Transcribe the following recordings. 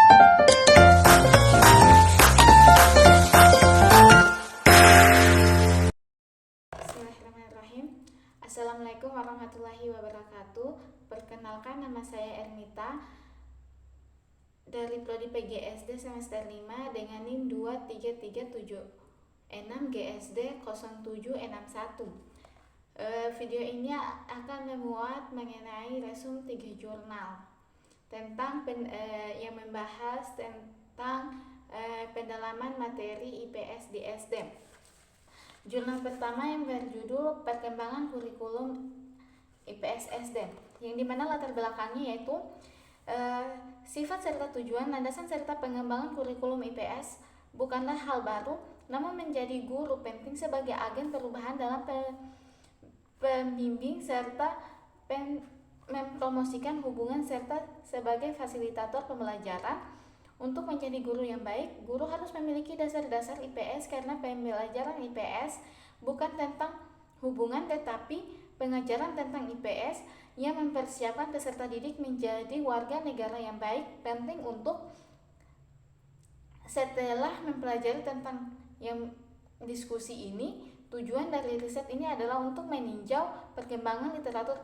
Bismillahirrahmanirrahim. Assalamualaikum warahmatullahi wabarakatuh. Perkenalkan, nama saya Ernita dari Prodi PGSD semester 5 dengan NIM 23376 GSD 0761. Video ini akan memuat mengenai resume 3 jurnal tentang yang membahas tentang pendalaman materi IPS di SD. Jurnal pertama yang berjudul Perkembangan Kurikulum IPS SD, yang dimana latar belakangnya yaitu sifat serta tujuan, landasan serta pengembangan kurikulum IPS bukanlah hal baru, namun menjadi guru penting sebagai agen perubahan dalam pembimbing serta mempromosikan hubungan serta sebagai fasilitator pembelajaran. Untuk menjadi guru yang baik, guru harus memiliki dasar-dasar IPS karena pembelajaran IPS bukan tentang hubungan tetapi pengajaran tentang IPS yang mempersiapkan peserta didik menjadi warga negara yang baik. Penting untuk setelah mempelajari tentang yang diskusi ini, tujuan dari riset ini adalah untuk meninjau perkembangan literatur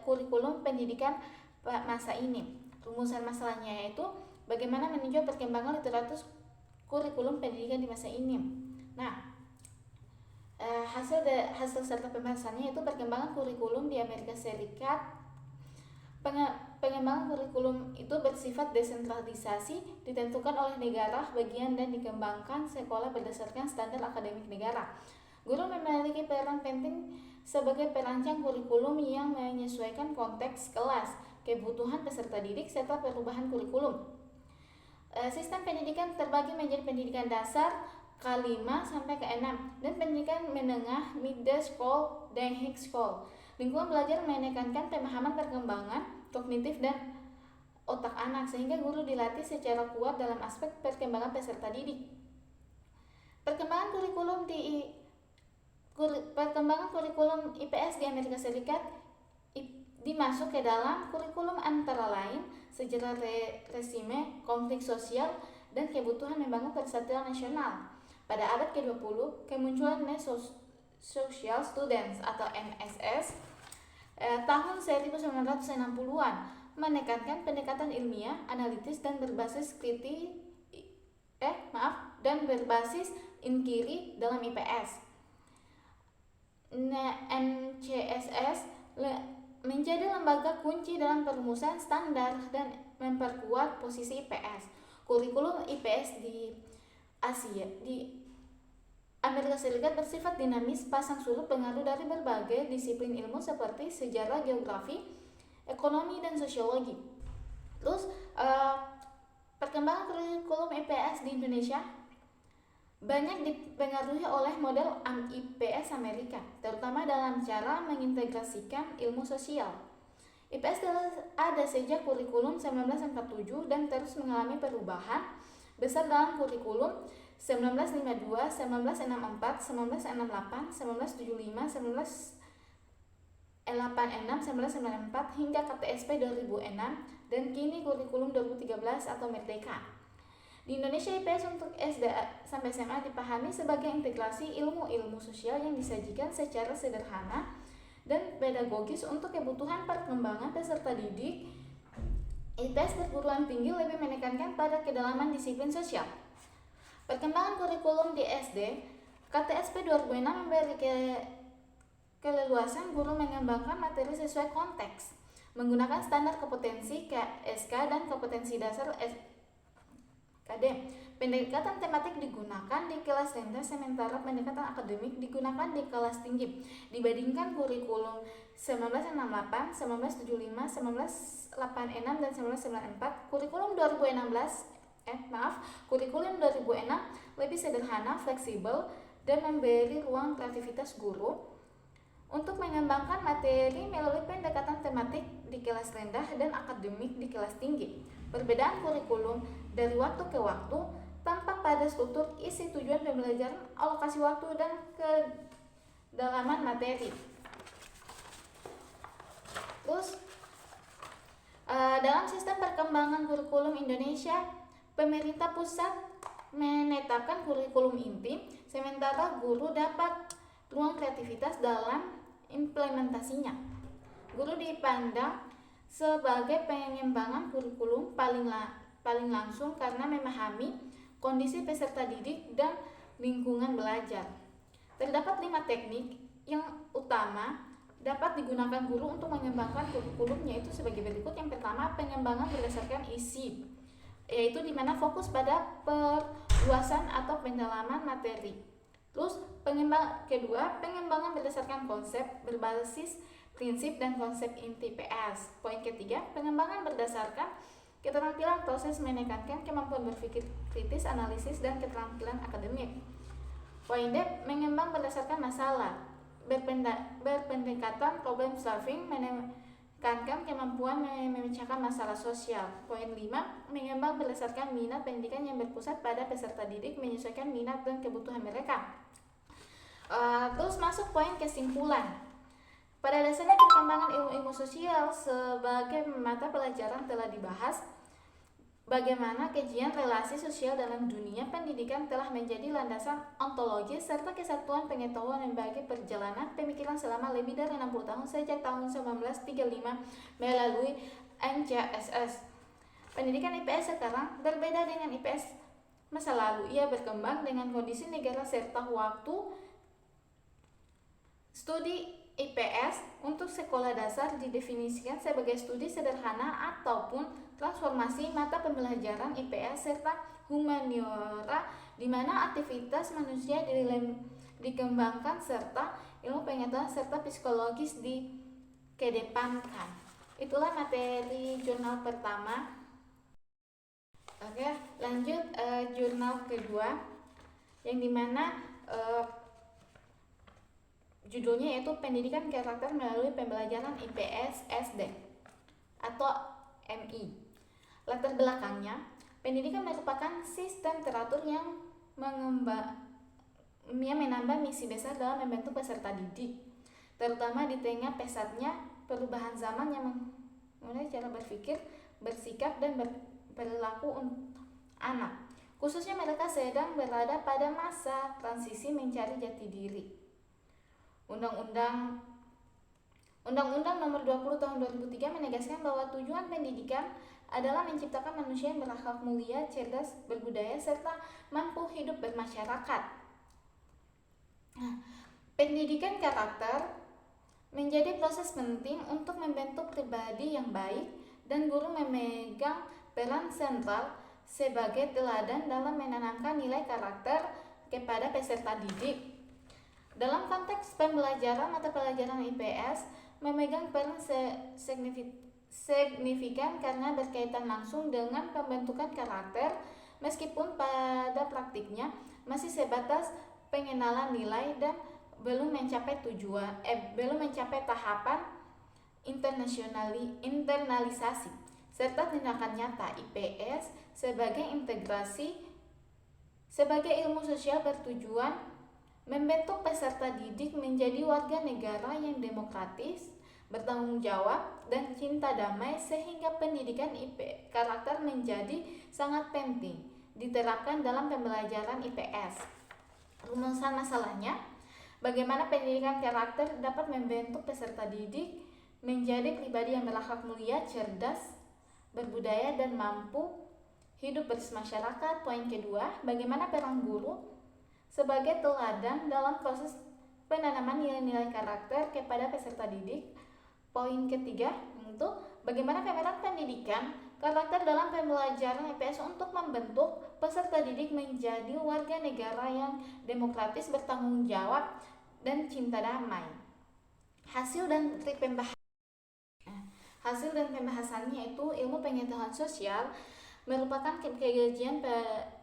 kurikulum pendidikan masa ini. Rumusan masalahnya yaitu bagaimana meninjau perkembangan literatur kurikulum pendidikan di masa ini. Nah, hasil serta pembahasannya yaitu perkembangan kurikulum di Amerika Serikat. Pengembangan kurikulum itu bersifat desentralisasi, ditentukan oleh negara bagian dan dikembangkan sekolah berdasarkan standar akademik negara. Guru memiliki peran penting sebagai perancang kurikulum yang menyesuaikan konteks kelas, kebutuhan peserta didik, serta perubahan kurikulum. Sistem pendidikan terbagi menjadi pendidikan dasar K5 sampai ke-6 dan pendidikan menengah middle school dan high school. Lingkungan belajar menekankan pemahaman perkembangan kognitif dan otak anak sehingga guru dilatih secara kuat dalam aspek perkembangan peserta didik. Perkembangan kurikulum IPS di Amerika Serikat dimasuk ke dalam kurikulum antara lain sejarah resume, konflik sosial, dan kebutuhan membangun persatuan nasional. Pada abad ke-20, kemunculan Social Students atau MSS tahun 1960-an menekankan pendekatan ilmiah, analitis, dan berbasis berbasis inkiri dalam IPS. NCSS menjadi lembaga kunci dalam perumusan standar dan memperkuat posisi IPS. Kurikulum IPS di Amerika Serikat bersifat dinamis, pasang surut pengaruh dari berbagai disiplin ilmu seperti sejarah, geografi, ekonomi, dan sosiologi. Terus perkembangan kurikulum IPS di Indonesia banyak dipengaruhi oleh model IPS Amerika, terutama dalam cara mengintegrasikan ilmu sosial. IPS ada sejak kurikulum 1947 dan terus mengalami perubahan besar dalam kurikulum 1952, 1964, 1968, 1975, 1986, 1994 hingga KTSP 2006 dan kini kurikulum 2013 atau Merdeka. Di Indonesia, IPS untuk SD sampai SMA dipahami sebagai integrasi ilmu-ilmu sosial yang disajikan secara sederhana dan pedagogis untuk kebutuhan perkembangan peserta didik. IPS perguruan tinggi lebih menekankan pada kedalaman disiplin sosial. Perkembangan kurikulum di SD, KTSP 2006 memberi keleluasan guru mengembangkan materi sesuai konteks, menggunakan standar kompetensi KSK dan kompetensi dasar KD. Pendekatan tematik digunakan di kelas rendah, sementara pendekatan akademik digunakan di kelas tinggi. Dibandingkan kurikulum 1968, 1975, 1986, dan 1994, kurikulum 2006 lebih sederhana, fleksibel, dan memberi ruang kreativitas guru untuk mengembangkan materi melalui pendekatan tematik di kelas rendah dan akademik di kelas tinggi. Perbedaan kurikulum dari waktu ke waktu tampak pada struktur, isi, tujuan pembelajaran, alokasi waktu, dan kedalaman materi. Terus dalam sistem perkembangan kurikulum Indonesia pemerintah pusat menetapkan kurikulum inti, sementara guru dapat ruang kreativitas dalam implementasinya. Guru dipandang sebagai pengembangan kurikulum paling langsung karena memahami kondisi peserta didik dan lingkungan belajar. Terdapat 5 teknik yang utama dapat digunakan guru untuk mengembangkan kurikulum, yaitu sebagai berikut. Yang pertama, pengembangan berdasarkan isi, yaitu dimana fokus pada perluasan atau pendalaman materi. Terus kedua, pengembangan berdasarkan konsep berbasis prinsip dan konsep inti PS. Poin ketiga, pengembangan berdasarkan keterampilan proses menekankan kemampuan berpikir kritis, analisis, dan keterampilan akademik. Poin D, mengembang berdasarkan masalah, berpendekatan problem solving, menekankan kemampuan memecahkan masalah sosial. Poin 5, mengembang berdasarkan minat pendidikan yang berpusat pada peserta didik, menyesuaikan minat dan kebutuhan mereka. Terus masuk poin kesimpulan. Pada dasarnya perkembangan ilmu-ilmu sosial sebagai mata pelajaran telah dibahas. Bagaimana kajian relasi sosial dalam dunia pendidikan telah menjadi landasan ontologis serta kesatuan pengetahuan membagi perjalanan pemikiran selama lebih dari 60 tahun sejak tahun 1935 melalui NCSS. Pendidikan IPS sekarang berbeda dengan IPS masa lalu. Ia berkembang dengan kondisi negara serta waktu. Studi IPS untuk sekolah dasar didefinisikan sebagai studi sederhana ataupun transformasi mata pembelajaran IPS serta humaniora, di mana aktivitas manusia dikembangkan serta ilmu pengetahuan serta psikologis dikedepankan. Itulah materi jurnal pertama. Oke, lanjut jurnal kedua, yang dimana judulnya yaitu Pendidikan Karakter Melalui Pembelajaran IPS SD atau MI. Latar belakangnya, pendidikan merupakan sistem teratur yang menambah misi besar dalam membentuk peserta didik, terutama di tengah pesatnya perubahan zaman yang mengenai cara berpikir, bersikap, dan berperilaku anak. Khususnya mereka sedang berada pada masa transisi mencari jati diri. Undang-Undang Nomor 20 Tahun 2003 menegaskan bahwa tujuan pendidikan adalah menciptakan manusia yang berakhlak mulia, cerdas, berbudaya, serta mampu hidup bermasyarakat. Pendidikan karakter menjadi proses penting untuk membentuk pribadi yang baik, dan guru memegang peran sentral sebagai teladan dalam menanamkan nilai karakter kepada peserta didik. Dalam konteks pembelajaran, mata pelajaran IPS memegang peran signifikan karena berkaitan langsung dengan pembentukan karakter, meskipun pada praktiknya masih sebatas pengenalan nilai dan belum mencapai tahapan internalisasi serta tindakan nyata. IPS sebagai ilmu sosial bertujuan membentuk peserta didik menjadi warga negara yang demokratis, bertanggung jawab, dan cinta damai, sehingga pendidikan karakter menjadi sangat penting diterapkan dalam pembelajaran IPS. Rumusan masalahnya, bagaimana pendidikan karakter dapat membentuk peserta didik menjadi pribadi yang berakhlak mulia, cerdas, berbudaya, dan mampu hidup bermasyarakat. Poin kedua, bagaimana peran guru sebagai teladan dalam proses penanaman nilai-nilai karakter kepada peserta didik. Poin ketiga, yaitu bagaimana peran pendidikan karakter dalam pembelajaran IPS untuk membentuk peserta didik menjadi warga negara yang demokratis, bertanggung jawab, dan cinta damai. Hasil dan pembahasannya itu ilmu pengetahuan sosial merupakan kajian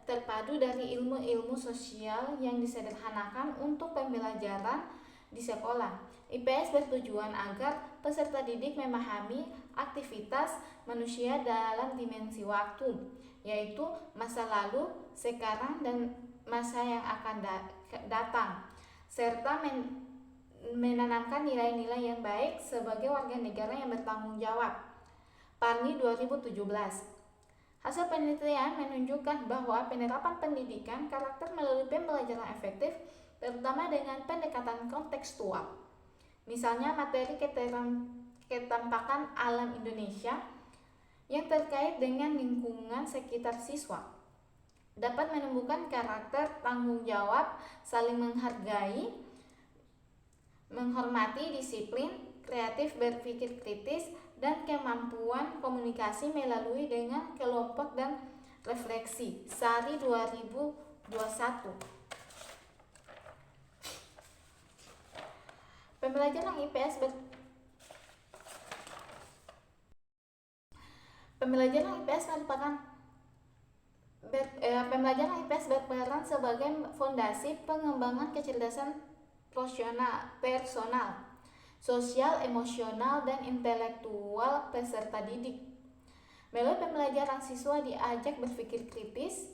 terpadu dari ilmu-ilmu sosial yang disederhanakan untuk pembelajaran di sekolah. IPS bertujuan agar peserta didik memahami aktivitas manusia dalam dimensi waktu, yaitu masa lalu, sekarang, dan masa yang akan datang, serta menanamkan nilai-nilai yang baik sebagai warga negara yang bertanggung jawab. Parni 2017. Hasil penelitian menunjukkan bahwa penerapan pendidikan karakter melalui pembelajaran efektif, terutama dengan pendekatan kontekstual. Misalnya materi ketampakan alam Indonesia yang terkait dengan lingkungan sekitar siswa dapat menumbuhkan karakter tanggung jawab, saling menghargai, menghormati, disiplin, kreatif, berpikir kritis, dan kemampuan komunikasi melalui dengan kelompok dan refleksi. Sari 2021. Pembelajaran IPS berperan sebagai fondasi pengembangan kecerdasan personal, sosial, emosional, dan intelektual peserta didik. Melalui pembelajaran, siswa diajak berpikir kritis,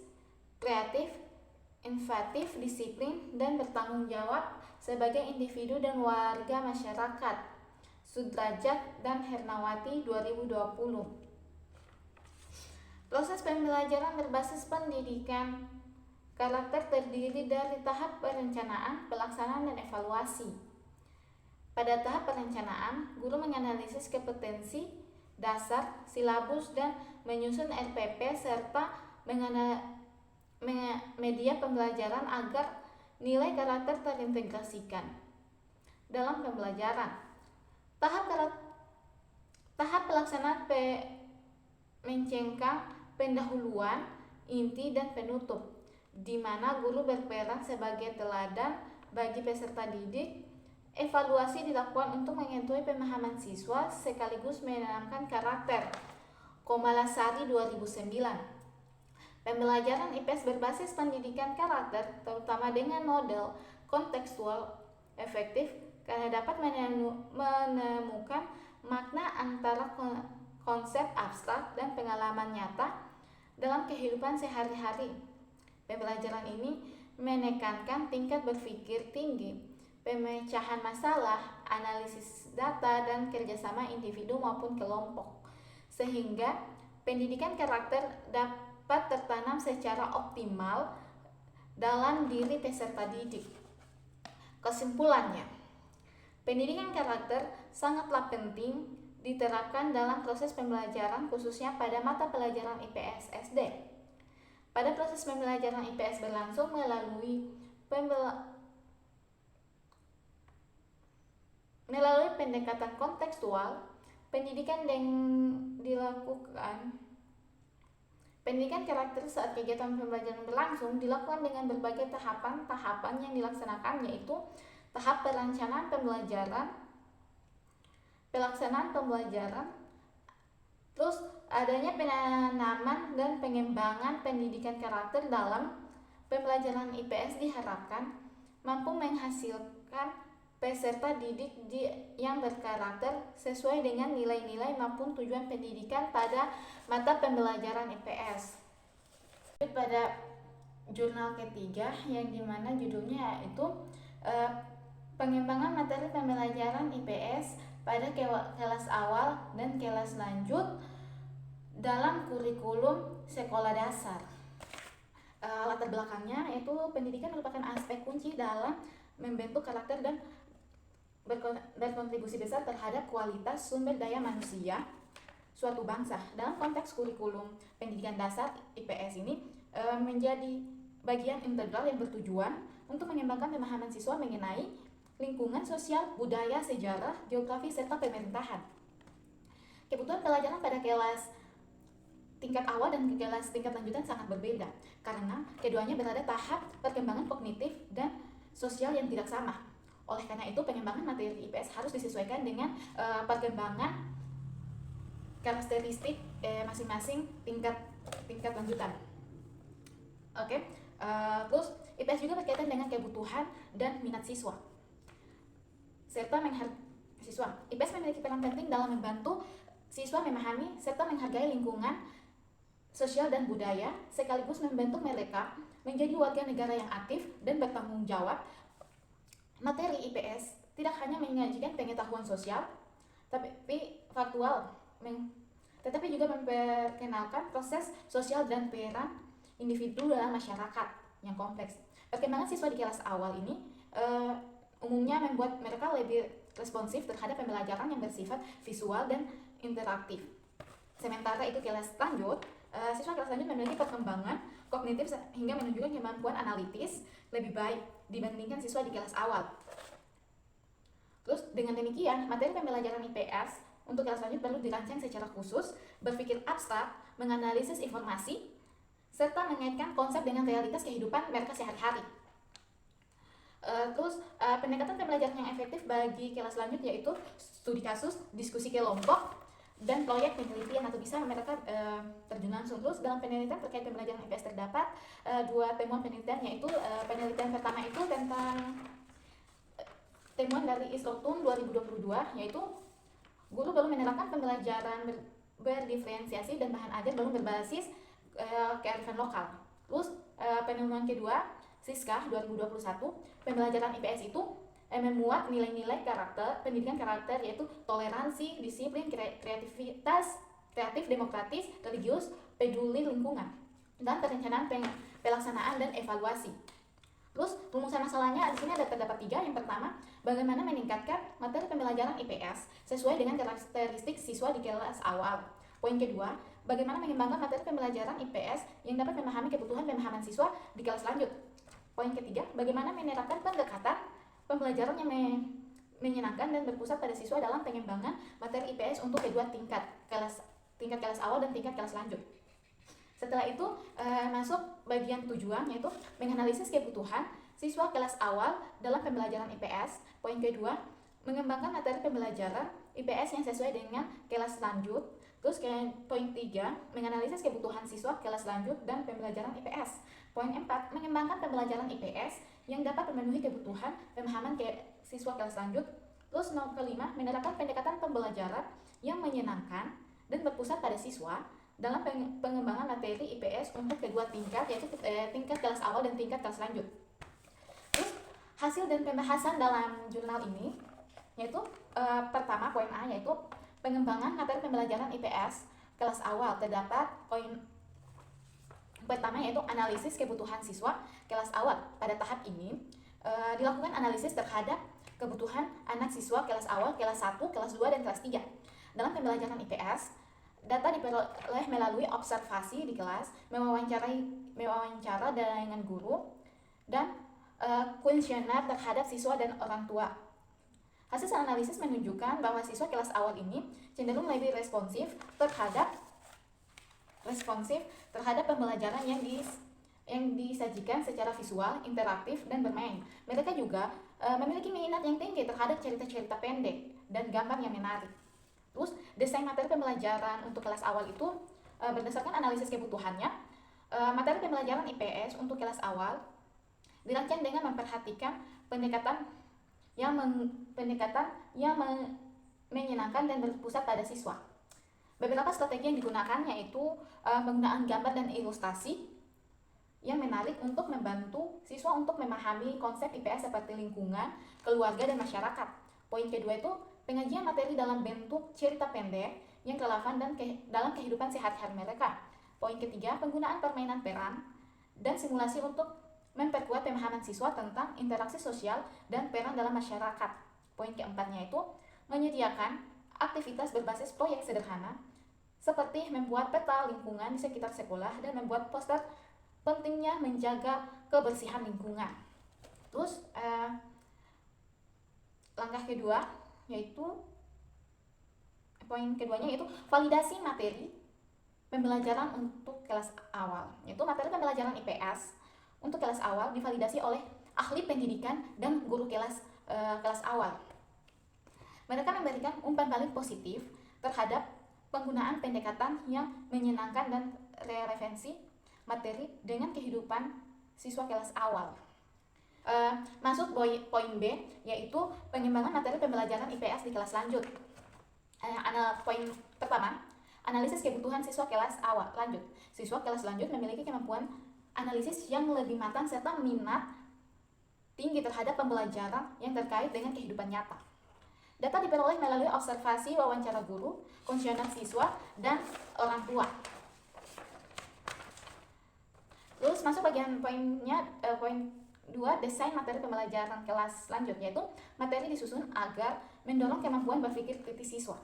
kreatif, inovatif, disiplin, dan bertanggung jawab sebagai individu dan warga masyarakat. Sudrajat dan Hernawati 2020. Proses pembelajaran berbasis pendidikan karakter terdiri dari tahap perencanaan, pelaksanaan, dan evaluasi. Pada tahap perencanaan, guru menganalisis kompetensi dasar, silabus, dan menyusun RPP serta media pembelajaran agar nilai karakter terintegrasikan dalam pembelajaran. Tahap pelaksanaan mencengkang pendahuluan, inti, dan penutup, di mana guru berperan sebagai teladan bagi peserta didik. Evaluasi dilakukan untuk mengetahui pemahaman siswa sekaligus menanamkan karakter. Komalasari 2009. Pembelajaran IPS berbasis pendidikan karakter, terutama dengan model kontekstual efektif, karena dapat menemukan makna antara konsep abstrak dan pengalaman nyata dalam kehidupan sehari-hari. Pembelajaran ini menekankan tingkat berpikir tinggi, pemecahan masalah, analisis data, dan kerjasama individu maupun kelompok, sehingga pendidikan karakter dapat tertanam secara optimal dalam diri peserta didik. Kesimpulannya, pendidikan karakter sangatlah penting diterapkan dalam proses pembelajaran, khususnya pada mata pelajaran IPS SD. Pada proses pembelajaran IPS berlangsung melalui pendekatan kontekstual, pendidikan karakter saat kegiatan pembelajaran berlangsung dilakukan dengan berbagai tahapan yang dilaksanakan, yaitu tahap perencanaan pembelajaran, pelaksanaan pembelajaran, terus adanya penanaman dan pengembangan pendidikan karakter dalam pembelajaran IPS diharapkan mampu menghasilkan peserta didik yang berkarakter sesuai dengan nilai-nilai maupun tujuan pendidikan pada mata pembelajaran IPS. Pada jurnal ketiga yang dimana judulnya itu pengembangan materi pembelajaran IPS pada kelas awal dan kelas lanjut dalam kurikulum sekolah dasar. Latar belakangnya yaitu pendidikan merupakan aspek kunci dalam membentuk karakter dan berkontribusi besar terhadap kualitas sumber daya manusia suatu bangsa. Dalam konteks kurikulum pendidikan dasar IPS ini menjadi bagian integral yang bertujuan untuk mengembangkan pemahaman siswa mengenai lingkungan sosial, budaya, sejarah, geografi, serta pemerintahan. Kebutuhan pelajaran pada kelas tingkat awal dan kelas tingkat lanjutan sangat berbeda karena keduanya berada tahap perkembangan kognitif dan sosial yang tidak sama. Oleh karena itu, pengembangan materi IPS harus disesuaikan dengan perkembangan karakteristik masing-masing tingkat lanjutan. Terus IPS juga berkaitan dengan kebutuhan dan minat siswa serta siswa. IPS memiliki peran penting dalam membantu siswa memahami serta menghargai lingkungan sosial dan budaya, sekaligus membentuk mereka menjadi warga negara yang aktif dan bertanggung jawab. Materi IPS tidak hanya menyajikan pengetahuan sosial, tapi faktual, tetapi juga memperkenalkan proses sosial dan peran individu dalam masyarakat yang kompleks. Perkembangan siswa di kelas awal ini umumnya membuat mereka lebih responsif terhadap pembelajaran yang bersifat visual dan interaktif. Sementara itu kelas lanjut, siswa kelas lanjut memiliki perkembangan kognitif hingga menunjukkan kemampuan analitis lebih baik dibandingkan siswa di kelas awal. Terus dengan demikian, materi pembelajaran IPS untuk kelas lanjut perlu dirancang secara khusus, berpikir abstrak, menganalisis informasi, serta mengaitkan konsep dengan realitas kehidupan mereka sehari-hari. Pendekatan pembelajaran yang efektif bagi kelas lanjut yaitu studi kasus, diskusi kelompok, dan proyek penelitian atau bisa mereka terjun langsung. Terus dalam penelitian terkait pembelajaran IPS terdapat dua temuan penelitian, yaitu penelitian pertama itu tentang temuan dari Islotun 2022, yaitu guru baru menerapkan pembelajaran berdiferensiasi dan bahan ajar baru berbasis kearifan lokal. Terus penemuan kedua Siska 2021, pembelajaran IPS itu memuat nilai-nilai pendidikan karakter, yaitu toleransi, disiplin, kreativitas, kreatif, demokratis, religius, peduli lingkungan, dan perencanaan pelaksanaan dan evaluasi. Terus rumusan masalahnya di sini terdapat 3. Yang pertama, bagaimana meningkatkan materi pembelajaran IPS sesuai dengan karakteristik siswa di kelas awal. Poin kedua, bagaimana mengembangkan materi pembelajaran IPS yang dapat memahami kebutuhan pemahaman siswa di kelas lanjut. Poin ketiga, bagaimana menerapkan pendekatan pembelajaran yang menyenangkan dan berpusat pada siswa dalam pengembangan materi IPS untuk kedua tingkat kelas awal dan tingkat kelas lanjut. Setelah itu masuk bagian tujuan, yaitu menganalisis kebutuhan siswa kelas awal dalam pembelajaran IPS. Poin kedua, mengembangkan materi pembelajaran IPS yang sesuai dengan kelas lanjut. Terus poin 3, menganalisis kebutuhan siswa kelas lanjut dan pembelajaran IPS. Poin 4, mengembangkan pembelajaran IPS yang dapat memenuhi kebutuhan pemahaman siswa kelas lanjut. Terus kelima, menerapkan pendekatan pembelajaran yang menyenangkan dan berpusat pada siswa dalam pengembangan materi IPS untuk kedua tingkat, yaitu tingkat kelas awal dan tingkat kelas lanjut. Terus hasil dan pembahasan dalam jurnal ini yaitu pertama, poin A, yaitu pengembangan materi pembelajaran IPS kelas awal. Terdapat poin pertama, yaitu analisis kebutuhan siswa kelas awal. Pada tahap ini dilakukan analisis terhadap kebutuhan anak siswa kelas awal, kelas 1, kelas 2, dan kelas 3. Dalam pembelajaran IPS, data diperoleh melalui observasi di kelas, mewawancara dengan guru, dan kuesioner terhadap siswa dan orang tua. Hasil analisis menunjukkan bahwa siswa kelas awal ini cenderung lebih responsif terhadap pembelajaran yang disajikan secara visual, interaktif, dan bermain. Mereka juga memiliki minat yang tinggi terhadap cerita-cerita pendek dan gambar yang menarik. Terus desain materi pembelajaran untuk kelas awal itu berdasarkan analisis kebutuhannya. Materi pembelajaran IPS untuk kelas awal dirancang dengan memperhatikan pendekatan yang menyenangkan dan berpusat pada siswa. Beberapa strategi yang digunakan yaitu penggunaan gambar dan ilustrasi yang menarik untuk membantu siswa untuk memahami konsep IPS seperti lingkungan, keluarga, dan masyarakat. Poin kedua itu pengajian materi dalam bentuk cerita pendek yang relevan dan dalam kehidupan sehari-hari mereka. Poin ketiga, penggunaan permainan peran dan simulasi untuk memperkuat pemahaman siswa tentang interaksi sosial dan peran dalam masyarakat. Poin keempatnya itu menyediakan aktivitas berbasis proyek sederhana seperti membuat peta lingkungan di sekitar sekolah dan membuat poster pentingnya menjaga kebersihan lingkungan. Terus langkah kedua yaitu poin keduanya yaitu validasi materi pembelajaran untuk kelas awal. Yaitu materi pembelajaran IPS untuk kelas awal divalidasi oleh ahli pendidikan dan guru kelas awal. Mereka memberikan umpan balik positif terhadap penggunaan pendekatan yang menyenangkan dan relevansi materi dengan kehidupan siswa kelas awal. Masuk poin B, yaitu pengembangan materi pembelajaran IPS di kelas lanjut. Poin pertama, analisis kebutuhan siswa kelas awal lanjut. Siswa kelas lanjut memiliki kemampuan analisis yang lebih matang serta minat tinggi terhadap pembelajaran yang terkait dengan kehidupan nyata. Data diperoleh melalui observasi, wawancara guru, kuesioner siswa, dan orang tua. Terus masuk bagian poinnya, poin 2, desain materi pembelajaran kelas lanjut, yaitu materi disusun agar mendorong kemampuan berpikir kritis siswa.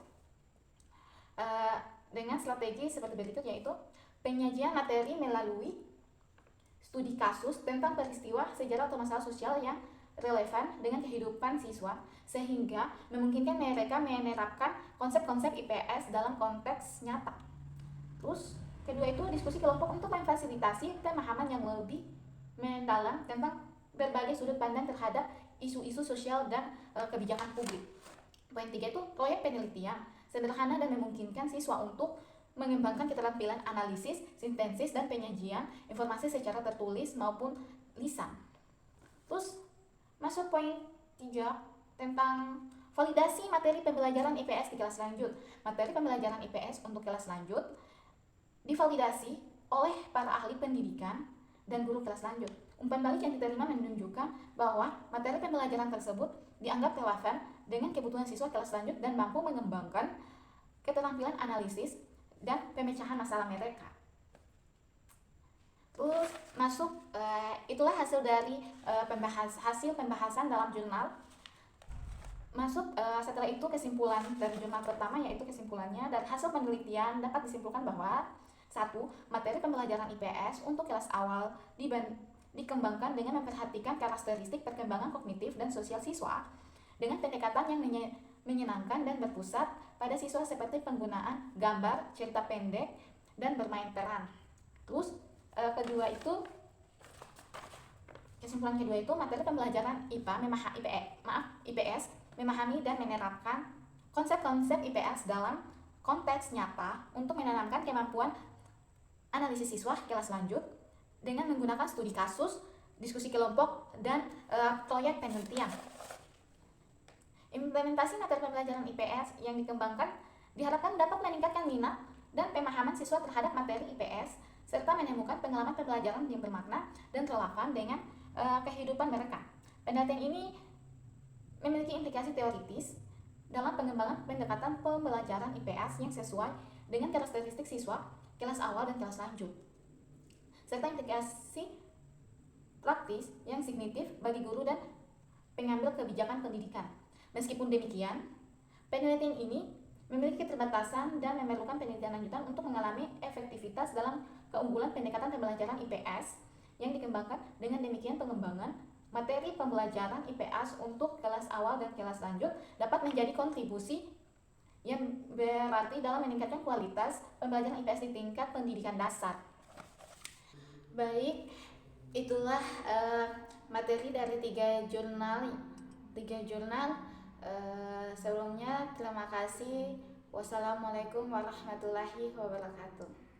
Dengan strategi seperti berikut, yaitu penyajian materi melalui studi kasus tentang peristiwa, sejarah atau masalah sosial yang relevan dengan kehidupan siswa, sehingga memungkinkan mereka menerapkan konsep-konsep IPS dalam konteks nyata. Terus kedua itu diskusi kelompok untuk memfasilitasi pemahaman yang lebih mendalam tentang berbagai sudut pandang terhadap isu-isu sosial dan kebijakan publik. Poin 3 itu proyek penelitian sederhana dan memungkinkan siswa untuk mengembangkan keterampilan analisis, sintesis, dan penyajian informasi secara tertulis maupun lisan. Terus masuk poin 3 tentang validasi materi pembelajaran IPS di kelas lanjut. Materi pembelajaran IPS untuk kelas lanjut divalidasi oleh para ahli pendidikan dan guru kelas lanjut. Umpan balik yang diterima menunjukkan bahwa materi pembelajaran tersebut dianggap relevan dengan kebutuhan siswa kelas lanjut dan mampu mengembangkan keterampilan analisis dan pemecahan masalah mereka. Terus masuk, itulah hasil dari hasil pembahasan dalam jurnal. Masuk setelah itu kesimpulan dari jurnal pertama, yaitu kesimpulannya dan hasil penelitian dapat disimpulkan bahwa 1. Materi pembelajaran IPS untuk kelas awal dikembangkan dengan memperhatikan karakteristik perkembangan kognitif dan sosial siswa dengan pendekatan yang menyenangkan dan berpusat pada siswa seperti penggunaan gambar, cerita pendek, dan bermain peran. Terus kesimpulan kedua itu materi pembelajaran IPS memahami dan menerapkan konsep-konsep IPS dalam konteks nyata untuk menanamkan kemampuan analisis siswa kelas lanjut dengan menggunakan studi kasus, diskusi kelompok, dan proyek penelitian. Implementasi materi pembelajaran IPS yang dikembangkan diharapkan dapat meningkatkan minat dan pemahaman siswa terhadap materi IPS serta menemukan pengalaman pembelajaran yang bermakna dan relevan dengan kehidupan mereka. Penelitian ini memiliki implikasi teoritis dalam pengembangan pendekatan pembelajaran IPS yang sesuai dengan karakteristik siswa kelas awal dan kelas lanjut, serta implikasi praktis yang signifikan bagi guru dan pengambil kebijakan pendidikan. Meskipun demikian, penelitian ini memiliki keterbatasan dan memerlukan penelitian lanjutan untuk mengalami efektivitas dalam keunggulan pendekatan pembelajaran IPS yang dikembangkan. Dengan demikian, pengembangan materi pembelajaran IPS untuk kelas awal dan kelas lanjut dapat menjadi kontribusi yang berarti dalam meningkatkan kualitas pembelajaran IPS di tingkat pendidikan dasar. Baik, itulah materi dari 3 jurnal. Sebelumnya terima kasih. Wassalamualaikum warahmatullahi wabarakatuh.